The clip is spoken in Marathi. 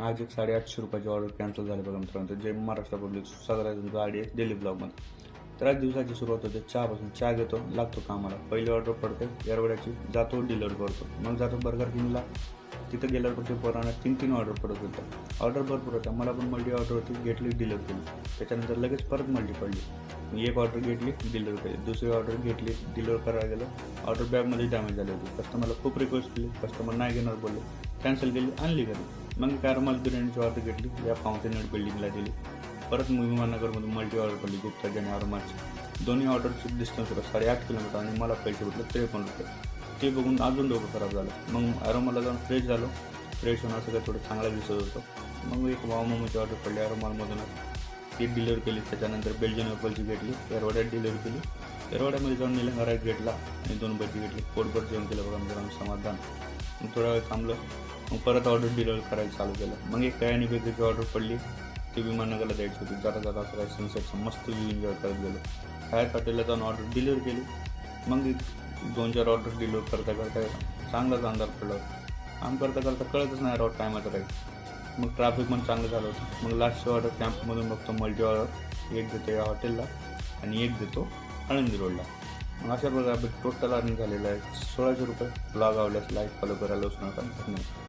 आज एक 850 रुपयाची ऑर्डर कॅन्सल झाली बघा मित्रांनो. जय महाराष्ट्र पब्लिक सगळ्यांचं गाडी आहे डेली ब्लॉगमध्ये. तर आज दिवसाची सुरुवात होते चहापासून. चहा घेतो, लागतो कामाला. पहिली ऑर्डर पडते येरवड्याची, जातो डिलिव्हर करतो. मग जातो बर्गर किंगला. तिथं गेल्यावर पण ते पोरांना 3 ऑर्डर पडत होतं. ऑर्डर भरपूर होत्या. मला पण मल्टी ऑर्डर होती, घेतली डिलिव्हर केली. त्याच्यानंतर लगेच परत मल्टी पडली. मी एक ऑर्डर घेतली, डिलिव्हर केली. दुसरी ऑर्डर घेतली, डिलिव्हर करायला गेलो. ऑर्डर बॅगमध्ये डॅमेज झाली होती. कस्टमरला खूप रिक्वेस्ट केली, कस्टमर नाही घेणार बोलले. कॅन्सल केली, आणली घरी. मग कॅरमल बिर्याणीची ऑर्डर घेतली, या फाउंटेनेट बिल्डिंगला दिली. परत विमाननगरमध्ये मल्टी ऑर्डर पडली, गुप्ता आणि आरमाची. दोन्ही ऑर्डरचे डिस्टन्स होतं 8.5 किलोमीटर आणि मला पैसे भेटले 53 रुपये. ते बघून अजून डोकं खराब झालं. मग ॲरोमाला जाऊन फ्रेश झालो. फ्रेश होणं सगळं थोडं चांगलं दिसत होतं. मग एक मोमोची ऑर्डर पडली ॲरोमालमधूनच, ती डिलिव्हर केली. त्याच्यानंतर बेल्जियन ॲपलची घेतली, येरवड्यात डिलिव्हर केली. येरवड्यामध्ये जाऊन निलंगा राईस घेतला आणि 2 भजी घेतली. पोटभर जेवण केलं बघा मित्रांनो, समाधान. मग थोडा वेळ थांबलं, मग परत ऑर्डर डिलिव्हर करायला चालू केलं. मग एक कॅनी बेकरीची ऑर्डर पडली, ती विमाननगरला द्यायची होती. जाता जाता असं काय सनसेटचं मस्त व्ह्यू एन्जॉय करत गेलो. हयात हॉटेलला जाऊन ऑर्डर डिलिव्हर केली. मग 2-4 ऑर्डर डिलिव्हर करता करता चांगलाच अंधार पडला. काम करता करता कळतच नाही राव टायमाचं काही. मग ट्रॅफिक पण चांगलं झालं होतं. मग लास्टची ऑर्डर कॅम्पमधून बघतो मल्टी ऑर्डर, एक देतो या हॉटेलला आणि एक देतो आळंदी रोडला. मग अशा प्रकारे टोटल अर्निंग झालेलं आहे 1600 रुपये. ब्लॉग आवडल्यास लाईक फॉलो करायला विसरू नका. धन्यवाद.